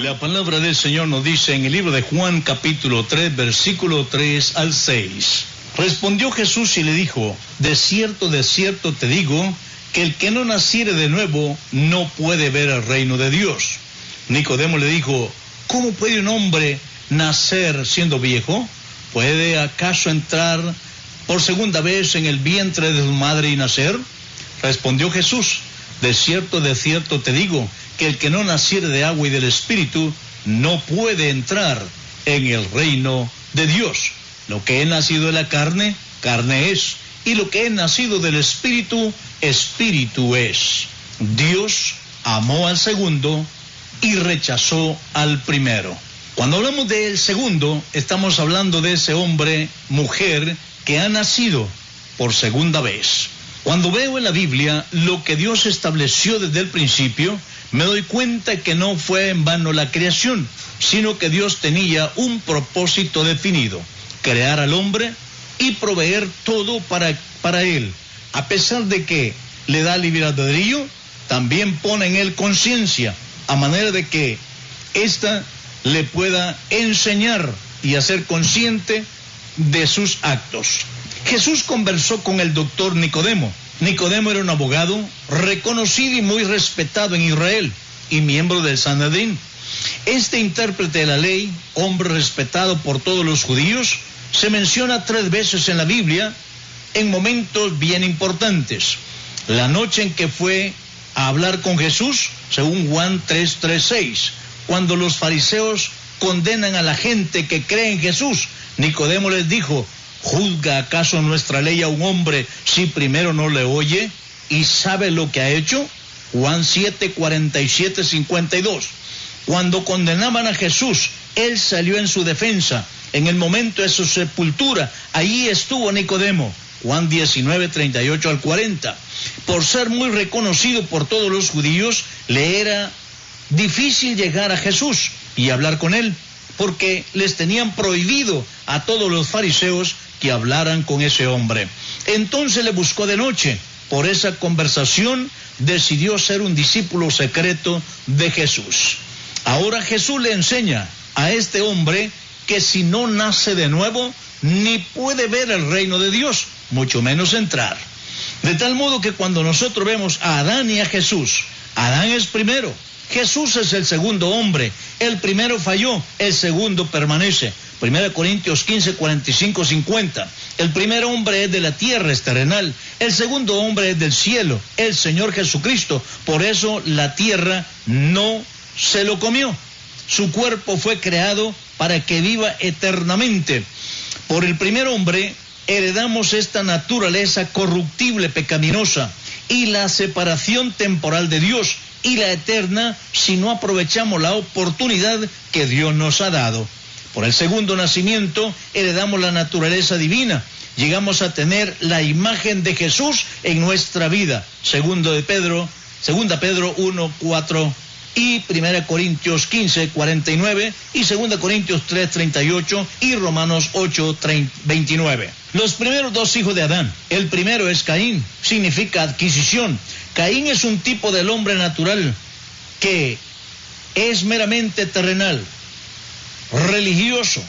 La palabra del Señor nos dice en el libro de Juan capítulo 3, versículo 3 al 6. Respondió Jesús y le dijo: de cierto te digo, que el que no naciere de nuevo no puede ver el reino de Dios. Nicodemo le dijo: ¿cómo puede un hombre nacer siendo viejo? ¿Puede acaso entrar por segunda vez en el vientre de su madre y nacer? Respondió Jesús: de cierto te digo, que el que no naciere de agua y del Espíritu no puede entrar en el reino de Dios. Lo que es nacido de la carne, carne es, y lo que es nacido del Espíritu, Espíritu es. Dios amó al segundo y rechazó al primero. Cuando hablamos del segundo, estamos hablando de ese hombre, mujer, que ha nacido por segunda vez. Cuando veo en la Biblia lo que Dios estableció desde el principio, me doy cuenta que no fue en vano la creación, sino que Dios tenía un propósito definido: crear al hombre y proveer todo para él. A pesar de que le da libre albedrío, también pone en él conciencia, a manera de que ésta le pueda enseñar y hacer consciente de sus actos. Jesús conversó con el doctor Nicodemo. Nicodemo era un abogado reconocido y muy respetado en Israel y miembro del Sanedrín. Este intérprete de la ley, hombre respetado por todos los judíos, se menciona 3 veces en la Biblia en momentos bien importantes. La noche en que fue a hablar con Jesús, según Juan 3:6, cuando los fariseos condenan a la gente que cree en Jesús, Nicodemo les dijo: ¿juzga acaso nuestra ley a un hombre si primero no le oye y sabe lo que ha hecho? Juan 7:47-52. Cuando condenaban a Jesús, él salió en su defensa. En el momento de su sepultura, allí estuvo Nicodemo. Juan 19:38-40. Por ser muy reconocido por todos los judíos, le era difícil llegar a Jesús y hablar con él, porque les tenían prohibido a todos los fariseos que hablaran con ese hombre. Entonces le buscó de noche. Por esa conversación decidió ser un discípulo secreto de Jesús. Ahora Jesús le enseña a este hombre que si no nace de nuevo, ni puede ver el reino de Dios, mucho menos entrar. De tal modo que cuando nosotros vemos a Adán y a Jesús, Adán es primero, Jesús es el segundo hombre. El primero falló, el segundo permanece. 1 Corintios 15:45-50. El primer hombre es de la tierra, es terrenal. El segundo hombre es del cielo, el Señor Jesucristo. Por eso la tierra no se lo comió. Su cuerpo fue creado para que viva eternamente. Por el primer hombre heredamos esta naturaleza corruptible, pecaminosa, y la separación temporal de Dios, y la eterna si no aprovechamos la oportunidad que Dios nos ha dado. Por el segundo nacimiento heredamos la naturaleza divina. Llegamos a tener la imagen de Jesús en nuestra vida. Segunda Pedro 1:4 y 1 Corintios 15:49 y 2 Corintios 3:38 y Romanos 8:29. Los primeros 2 hijos de Adán. El primero es Caín, significa adquisición. Caín es un tipo del hombre natural que es meramente terrenal, religioso,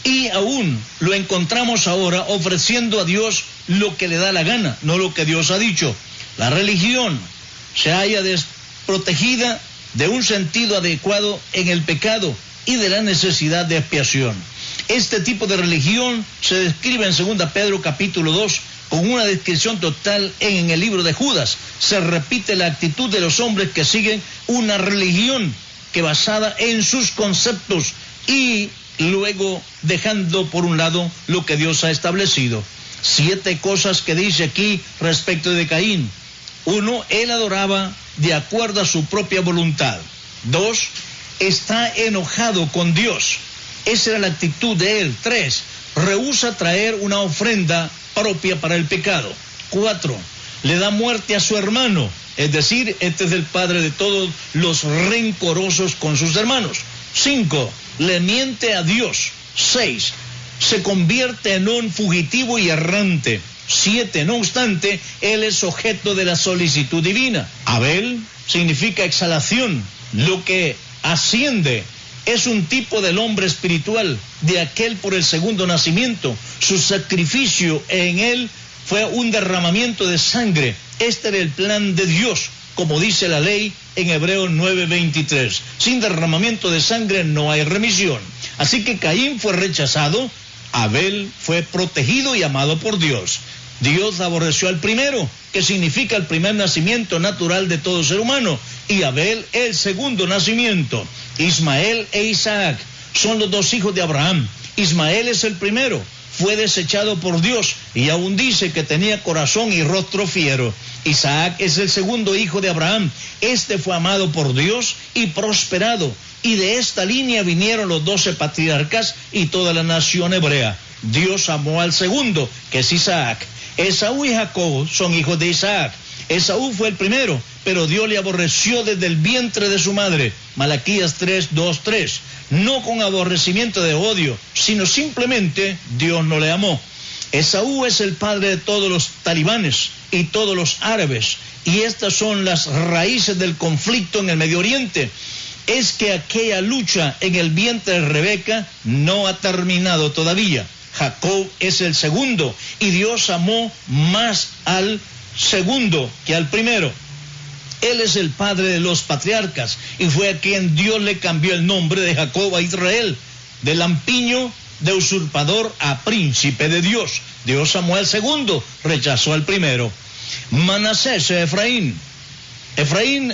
y aún lo encontramos ahora ofreciendo a Dios lo que le da la gana, no lo que Dios ha dicho. La religión se halla desprotegida de un sentido adecuado en el pecado y de la necesidad de expiación. Este tipo de religión se describe en 2 Pedro capítulo 2 con una descripción total en el libro de Judas. Se repite la actitud de los hombres que siguen una religión que basada en sus conceptos y luego dejando por un lado lo que Dios ha establecido. 7 cosas que dice aquí respecto de Caín. 1, él adoraba de acuerdo a su propia voluntad. 2, está enojado con Dios. Esa era la actitud de él. 3, rehúsa traer una ofrenda propia para el pecado. 4, le da muerte a su hermano. Es decir, este es el padre de todos los rencorosos con sus hermanos. 5, le miente a Dios. 6, se convierte en un fugitivo y errante. 7, no obstante, él es objeto de la solicitud divina. Abel significa exhalación, lo que asciende es un tipo del hombre espiritual, de aquel por el segundo nacimiento. Su sacrificio en él fue un derramamiento de sangre. Este era el plan de Dios, como dice la ley en Hebreos 9:23. Sin derramamiento de sangre no hay remisión. Así que Caín fue rechazado, Abel fue protegido y amado por Dios. Dios aborreció al primero, que significa el primer nacimiento natural de todo ser humano, y Abel el segundo nacimiento. Ismael e Isaac son los dos hijos de Abraham. Ismael es el primero, fue desechado por Dios y aún dice que tenía corazón y rostro fiero. Isaac es el segundo hijo de Abraham. Este fue amado por Dios y prosperado, y de esta línea vinieron los 12 patriarcas y toda la nación hebrea. Dios amó al segundo, que es Isaac. Esaú y Jacob son hijos de Isaac. Esaú fue el primero, pero Dios le aborreció desde el vientre de su madre. Malaquías 3:2-3. No con aborrecimiento de odio, sino simplemente Dios no le amó. Esaú es el padre de todos los talibanes y todos los árabes, y estas son las raíces del conflicto en el Medio Oriente. Es que aquella lucha en el vientre de Rebeca no ha terminado todavía. Jacob es el segundo, y Dios amó más al segundo que al primero. Él es el padre de los patriarcas, y fue a quien Dios le cambió el nombre de Jacob a Israel, de lampiño, de usurpador a príncipe de Dios. Dios amó al segundo, rechazó al primero. Manasés, Efraín,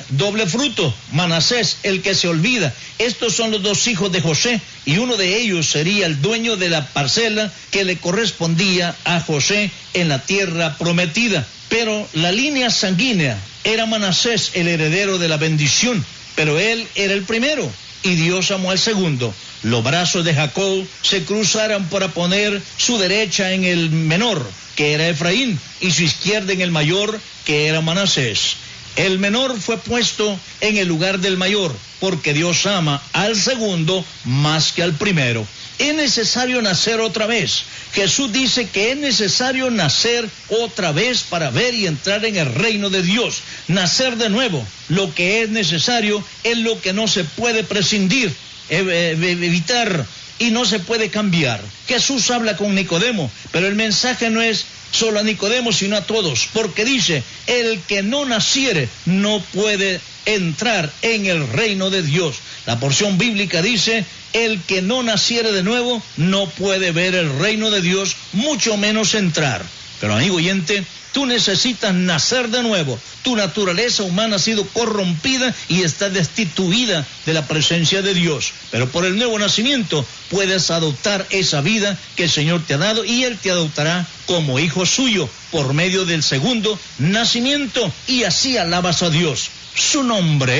doble fruto. Manasés, el que se olvida. Estos son los dos hijos de José, y uno de ellos sería el dueño de la parcela que le correspondía a José en la tierra prometida. Pero la línea sanguínea era Manasés, el heredero de la bendición, pero él era el primero, y Dios amó al segundo. Los brazos de Jacob se cruzaron para poner su derecha en el menor, que era Efraín, y su izquierda en el mayor, que era Manasés. El menor fue puesto en el lugar del mayor, porque Dios ama al segundo más que al primero. Es necesario nacer otra vez. Jesús dice que es necesario nacer otra vez para ver y entrar en el reino de Dios. Nacer de nuevo. Lo que es necesario es lo que no se puede prescindir, evitar, y no se puede cambiar. Jesús habla con Nicodemo, pero el mensaje no es solo a Nicodemo, sino a todos, porque dice, el que no naciere no puede entrar en el reino de Dios. La porción bíblica dice, el que no naciere de nuevo no puede ver el reino de Dios, mucho menos entrar. Pero amigo oyente, tú necesitas nacer de nuevo. Tu naturaleza humana ha sido corrompida y está destituida de la presencia de Dios. Pero por el nuevo nacimiento puedes adoptar esa vida que el Señor te ha dado, y Él te adoptará como hijo suyo por medio del segundo nacimiento, y así alabas a Dios. Su nombre